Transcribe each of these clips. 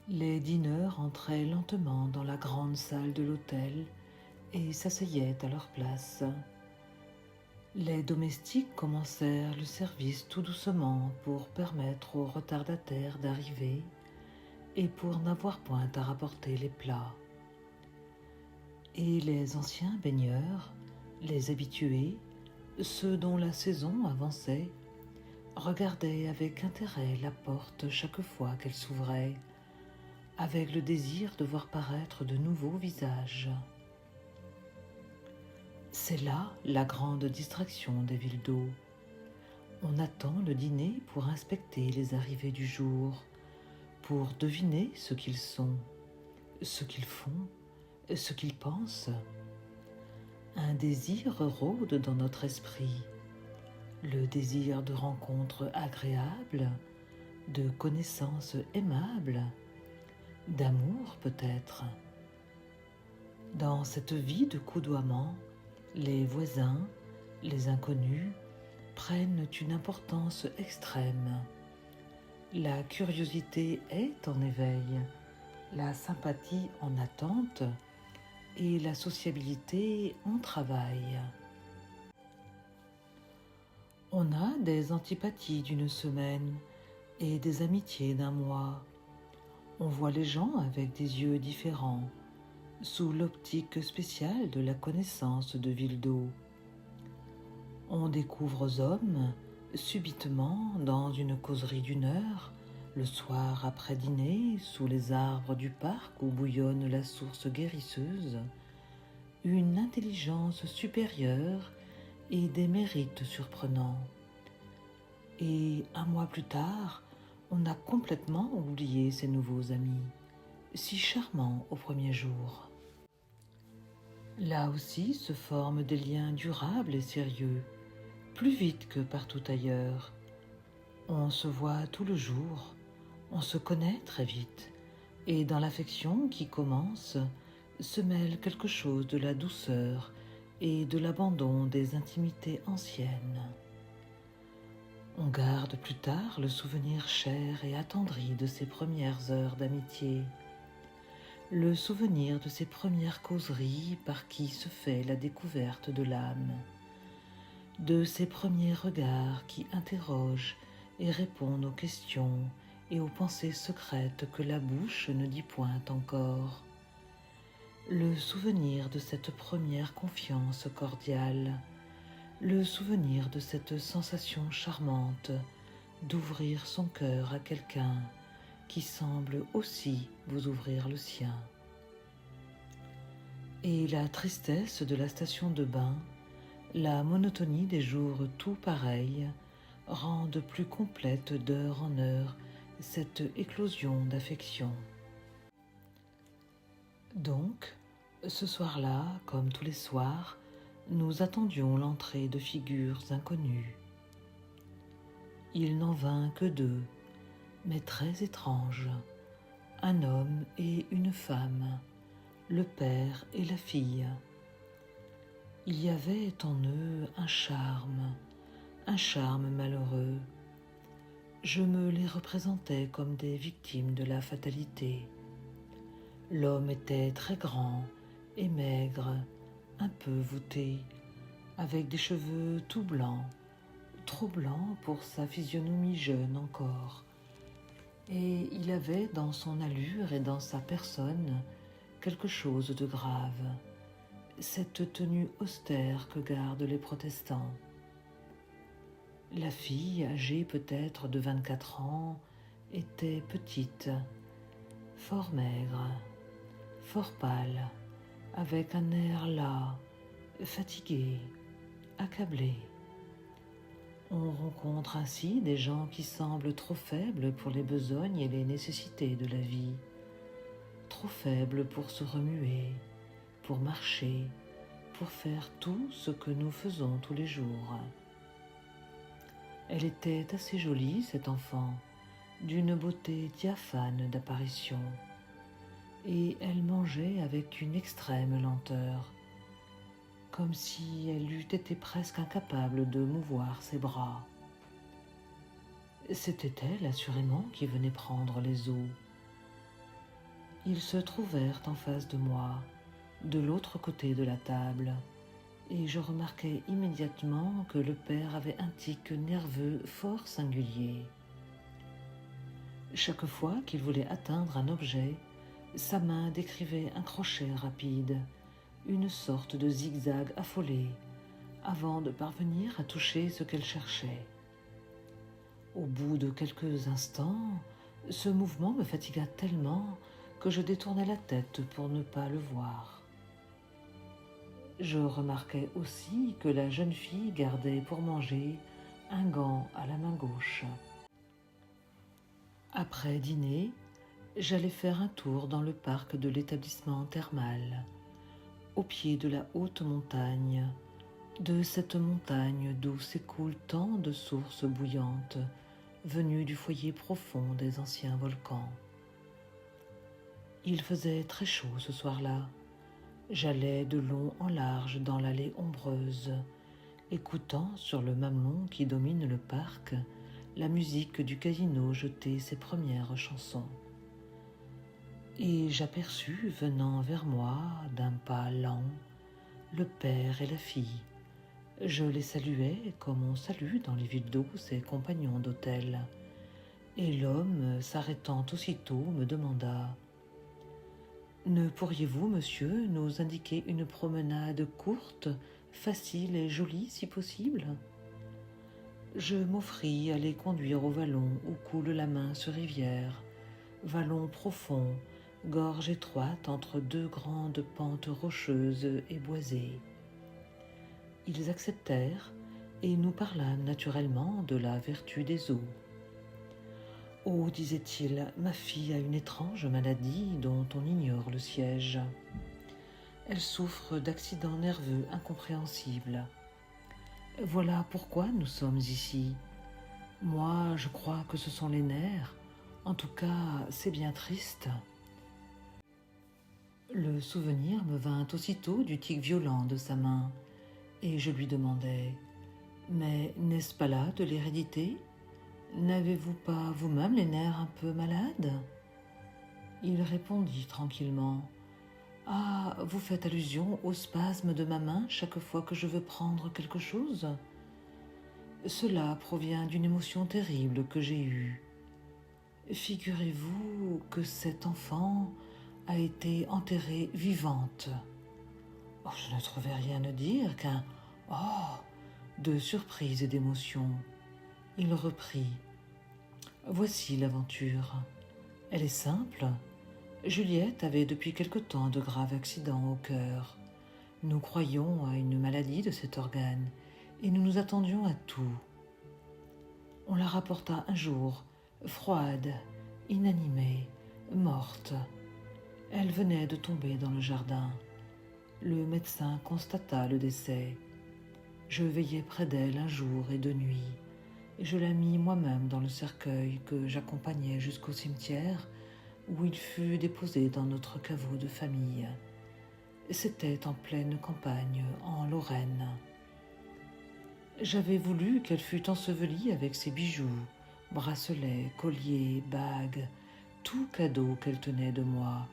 Les dîneurs entraient lentement dans la grande salle de l'hôtel et s'asseyaient à leur place. Les domestiques commencèrent le service tout doucement pour permettre aux retardataires d'arriver et pour n'avoir point à rapporter les plats. Et les anciens baigneurs, les habitués, ceux dont la saison avançait, regardaient avec intérêt la porte chaque fois qu'elle s'ouvrait, avec le désir de voir paraître de nouveaux visages. C'est là la grande distraction des villes d'eau. On attend le dîner pour inspecter les arrivées du jour, pour deviner ce qu'ils sont, ce qu'ils font, ce qu'ils pensent. Un désir rôde dans notre esprit, le désir de rencontres agréables, de connaissances aimables, d'amour peut-être. Dans cette vie de coudoiement, les voisins, les inconnus prennent une importance extrême. La curiosité est en éveil, la sympathie en attente et la sociabilité en travail. On a des antipathies d'une semaine et des amitiés d'un mois. On voit les gens avec des yeux différents, sous l'optique spéciale de la connaissance de ville d'eau. On découvre aux hommes, subitement, dans une causerie d'1 heure, le soir après dîner, sous les arbres du parc où bouillonne la source guérisseuse, une intelligence supérieure et des mérites surprenants. Et 1 mois plus tard, on a complètement oublié ces nouveaux amis, si charmants au premier jour. Là aussi se forment des liens durables et sérieux, plus vite que partout ailleurs. On se voit tout le jour, on se connaît très vite, et dans l'affection qui commence se mêle quelque chose de la douceur et de l'abandon des intimités anciennes. On garde plus tard le souvenir cher et attendri de ces premières heures d'amitié, le souvenir de ces premières causeries par qui se fait la découverte de l'âme, de ces premiers regards qui interrogent et répondent aux questions et aux pensées secrètes que la bouche ne dit point encore, le souvenir de cette première confiance cordiale, le souvenir de cette sensation charmante d'ouvrir son cœur à quelqu'un qui semble aussi vous ouvrir le sien. Et la tristesse de la station de bain, la monotonie des jours tout pareils, rendent plus complète d'heure en heure cette éclosion d'affection. Donc, ce soir-là, comme tous les soirs, nous attendions l'entrée de figures inconnues. Il n'en vint que 2, mais très étranges, un homme et une femme, le père et la fille. Il y avait en eux un charme malheureux. Je me les représentais comme des victimes de la fatalité. L'homme était très grand et maigre, un peu voûté, avec des cheveux tout blancs, trop blancs pour sa physionomie jeune encore. Et il avait dans son allure et dans sa personne quelque chose de grave, cette tenue austère que gardent les protestants. La fille, âgée peut-être de 24 ans, était petite, fort maigre, fort pâle, avec un air las, fatigué, accablé. On rencontre ainsi des gens qui semblent trop faibles pour les besognes et les nécessités de la vie, trop faibles pour se remuer, pour marcher, pour faire tout ce que nous faisons tous les jours. Elle était assez jolie, cette enfant, d'une beauté diaphane d'apparition, et elle mangeait avec une extrême lenteur, comme si elle eût été presque incapable de mouvoir ses bras. C'était elle, assurément, qui venait prendre les os. Ils se trouvèrent en face de moi, de l'autre côté de la table, et je remarquai immédiatement que le père avait un tic nerveux fort singulier. Chaque fois qu'il voulait atteindre un objet, sa main décrivait un crochet rapide, une sorte de zigzag affolé, avant de parvenir à toucher ce qu'elle cherchait. Au bout de quelques instants, ce mouvement me fatigua tellement que je détournai la tête pour ne pas le voir. Je remarquai aussi que la jeune fille gardait pour manger un gant à la main gauche. Après dîner, j'allai faire un tour dans le parc de l'établissement thermal, au pied de la haute montagne, de cette montagne d'où s'écoulent tant de sources bouillantes venues du foyer profond des anciens volcans. Il faisait très chaud ce soir-là. J'allais de long en large dans l'allée ombreuse, écoutant sur le mamelon qui domine le parc la musique du casino jeter ses premières chansons. Et j'aperçus venant vers moi d'un pas lent le père et la fille. Je les saluai comme on salue dans les villes d'eau ses compagnons d'hôtel, et l'homme, s'arrêtant aussitôt, me demanda: « Ne pourriez-vous, monsieur, nous indiquer une promenade courte, facile et jolie si possible ?» Je m'offris à les conduire au vallon où coule la mince rivière, vallon profond, gorge étroite entre deux grandes pentes rocheuses et boisées. Ils acceptèrent et nous parlâmes naturellement de la vertu des eaux. « Oh, disait-il, ma fille a une étrange maladie dont on ignore le siège. Elle souffre d'accidents nerveux incompréhensibles. Voilà pourquoi nous sommes ici. Moi, je crois que ce sont les nerfs. En tout cas, c'est bien triste. » Le souvenir me vint aussitôt du tic violent de sa main, et je lui demandai: « Mais n'est-ce pas là de l'hérédité ? N'avez-vous pas vous-même les nerfs un peu malades ?» Il répondit tranquillement: « Ah, vous faites allusion au spasme de ma main chaque fois que je veux prendre quelque chose ? Cela provient d'une émotion terrible que j'ai eue. Figurez-vous que cette enfant a été enterrée vivante. » Oh, je ne trouvais rien à dire qu'un « oh » de surprise et d'émotion. Il reprit: « Voici l'aventure. Elle est simple. Juliette avait depuis quelque temps de graves accidents au cœur. Nous croyions à une maladie de cet organe et nous nous attendions à tout. On la rapporta un jour, froide, inanimée, morte. Elle venait de tomber dans le jardin. Le médecin constata le décès. Je veillai près d'elle un jour et deux nuits, et je la mis moi-même dans le cercueil que j'accompagnai jusqu'au cimetière où il fut déposé dans notre caveau de famille. C'était en pleine campagne, en Lorraine. J'avais voulu qu'elle fût ensevelie avec ses bijoux, bracelets, colliers, bagues, tout cadeau qu'elle tenait de moi,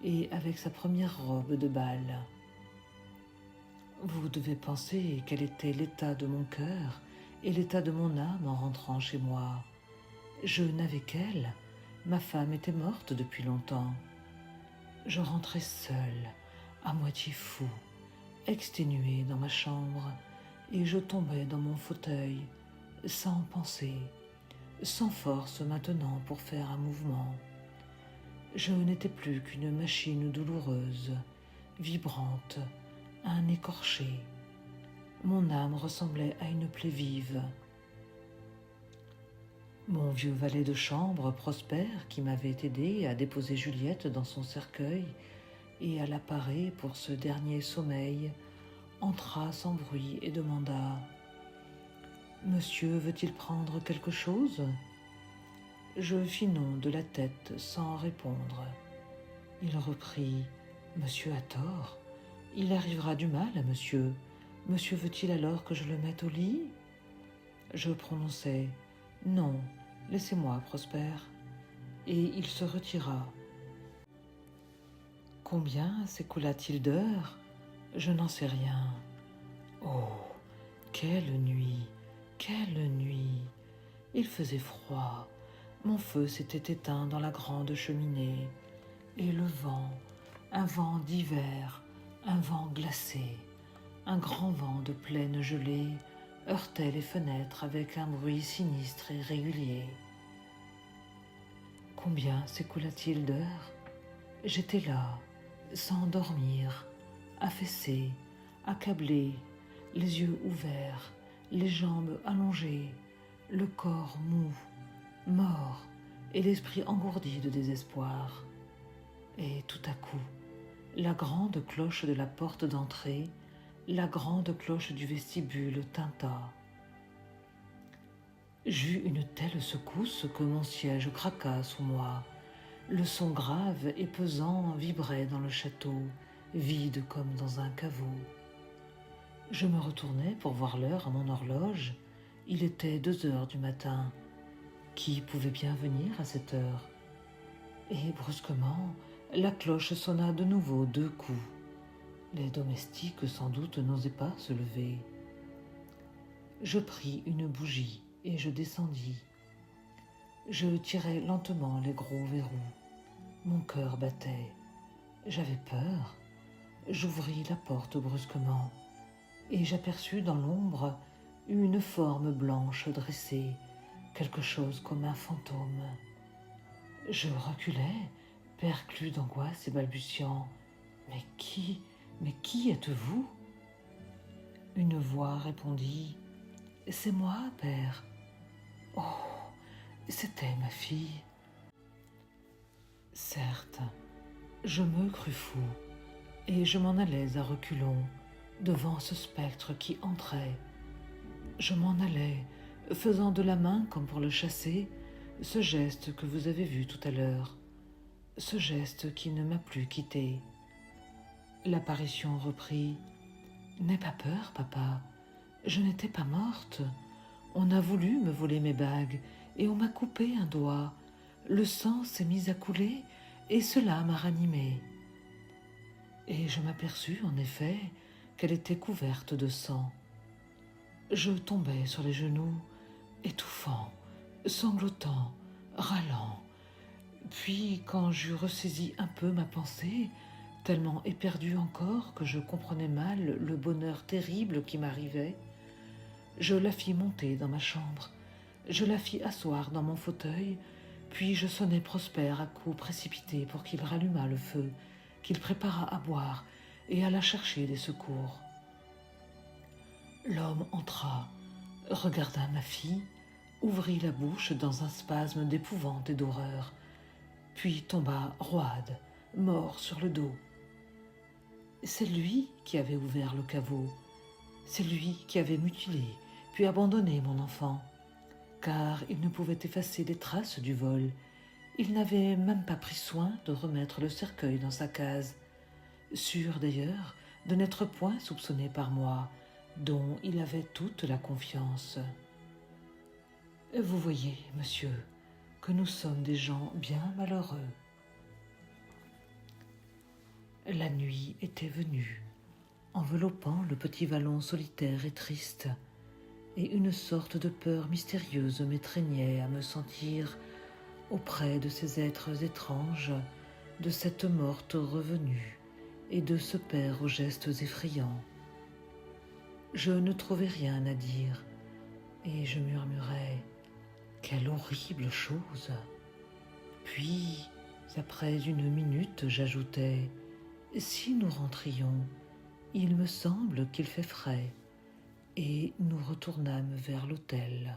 et avec sa première robe de bal. Vous devez penser quel était l'état de mon cœur et l'état de mon âme en rentrant chez moi. Je n'avais qu'elle, ma femme était morte depuis longtemps. Je rentrais seul, à moitié fou, exténué dans ma chambre, et je tombais dans mon fauteuil, sans pensée, sans force maintenant pour faire un mouvement. Je n'étais plus qu'une machine douloureuse, vibrante, un écorché. Mon âme ressemblait à une plaie vive. Mon vieux valet de chambre, Prosper, qui m'avait aidé à déposer Juliette dans son cercueil et à la parer pour ce dernier sommeil, entra sans bruit et demanda: « Monsieur veut-il prendre quelque chose ?» Je fis non de la tête sans répondre. Il reprit: « Monsieur a tort. Il arrivera du mal à monsieur. Monsieur veut-il alors que je le mette au lit ?» Je prononçai: « Non, laissez-moi, Prosper. » Et il se retira. Combien s'écoula-t-il d'heures? Je n'en sais rien. Oh, quelle nuit, quelle nuit! Il faisait froid, mon feu s'était éteint dans la grande cheminée, et le vent, un vent d'hiver, un vent glacé, un grand vent de plaine gelée, heurtait les fenêtres avec un bruit sinistre et régulier. Combien s'écoula-t-il d'heures? J'étais là, sans dormir, affaissé, accablé, les yeux ouverts, les jambes allongées, le corps mou, mort, et l'esprit engourdi de désespoir. Et tout à coup, la grande cloche de la porte d'entrée, la grande cloche du vestibule tinta. J'eus une telle secousse que mon siège craqua sous moi. Le son grave et pesant vibrait dans le château, vide comme dans un caveau. Je me retournai pour voir l'heure à mon horloge. Il était 2 heures du matin. Qui pouvait bien venir à cette heure? Et brusquement, la cloche sonna de nouveau 2 coups. Les domestiques sans doute n'osaient pas se lever. Je pris une bougie et je descendis. Je tirai lentement les gros verrous. Mon cœur battait. J'avais peur. J'ouvris la porte brusquement et j'aperçus dans l'ombre une forme blanche dressée, quelque chose comme un fantôme. Je reculai, perclus d'angoisse et balbutiant. « Mais qui êtes-vous » Une voix répondit. « C'est moi, père. » Oh, c'était ma fille. Certes, je me crus fou, et je m'en allais à reculons devant ce spectre qui entrait. Je m'en allais, faisant de la main comme pour le chasser, ce geste que vous avez vu tout à l'heure, ce geste qui ne m'a plus quitté. L'apparition reprit. « N'aie pas peur, papa, je n'étais pas morte. On a voulu me voler mes bagues et on m'a coupé un doigt. Le sang s'est mis à couler et cela m'a ranimée. » Et je m'aperçus en effet qu'elle était couverte de sang. Je tombai sur les genoux, étouffant, sanglotant, râlant. Puis, quand j'eus ressaisi un peu ma pensée, tellement éperdue encore que je comprenais mal le bonheur terrible qui m'arrivait, je la fis monter dans ma chambre, je la fis asseoir dans mon fauteuil, puis je sonnai Prosper à coups précipités pour qu'il rallumât le feu, qu'il préparât à boire et alla chercher des secours. L'homme entra, regarda ma fille, ouvrit la bouche dans un spasme d'épouvante et d'horreur, puis tomba roide, mort sur le dos. C'est lui qui avait ouvert le caveau, c'est lui qui avait mutilé, puis abandonné mon enfant, car il ne pouvait effacer les traces du vol. Il n'avait même pas pris soin de remettre le cercueil dans sa case, sûr d'ailleurs de n'être point soupçonné par moi, dont il avait toute la confiance. Vous voyez, monsieur, que nous sommes des gens bien malheureux. La nuit était venue, enveloppant le petit vallon solitaire et triste, et une sorte de peur mystérieuse m'étreignait à me sentir auprès de ces êtres étranges, de cette morte revenue et de ce père aux gestes effrayants. Je ne trouvais rien à dire, et je murmurais « Quelle horrible chose !» Puis, après une minute, j'ajoutai « Si nous rentrions, il me semble qu'il fait frais. » Et nous retournâmes vers l'hôtel.